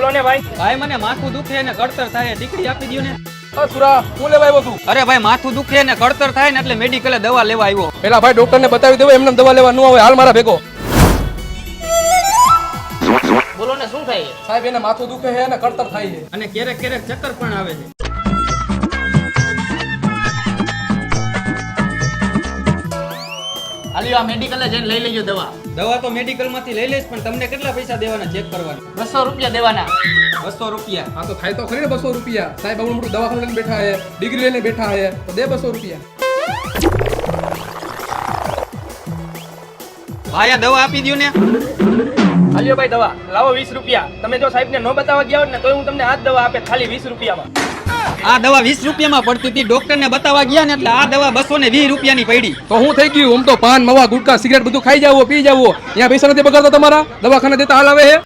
બોલો ને ભાઈ. ભાઈ મને માથું દુખે ને કળતર થાય, ટીકડી આપી દો ને. સુરા હું લેવા આવ્યો છું? અરે ભાઈ માથું દુખે ને કળતર થાય ને એટલે મેડિકલે દવા લેવા આવ્યો. પેલા ભાઈ ડોક્ટર ને બતાવી દેવો, એમને દવા લેવા ન આવે. હાલ મારા ભેગો. બોલો ને શું થાય? સાહેબ એને માથું દુખે છે અને કળતર થાય છે. અને ક્યારેક ક્યારેક ચક્કર પણ આવે છે. હાલ્યો આ મેડિકલે જઈને લઈ લેજો દવા. દવા તો મેડિકલ માંથી લઈ લઈશ, પણ તમને કેટલા પૈસા દેવાના ચેક કરવાના? 200 રૂપિયા દેવાના. 200 રૂપિયા. હા તો થાય તો ખરી ને 200 રૂપિયા. સાહેબ આવડું મોટું દવાખાનું લઈને બેઠા છે, ડિગ્રી લઈને બેઠા છે, તો દે 200 રૂપિયા. ભાઈ આ દવા આપી દો ને. હાલ્યો ભાઈ દવા લાવો 20 રૂપિયા. તમે જો સાહેબ ને ન બતાવવા ગયા હોત ને તો હું તમને આ જ દવા આપે ખાલી 20 રૂપિયામાં. આ દવા 20 રૂપિયામાં પડતી હતી, ડોક્ટર ને બતાવવા ગયા ને એટલે આ દવા 220 રૂપિયાની પડી. તો હું થઈ ગયું? આમ તો પાન મવા ગુટકા સિગરેટ બધું ખાઈ જાવો, પી જાવો. અહીંયા પૈસા નથી બગાડતા તમારા? દવાખાને દેતા હાલ આવે છે.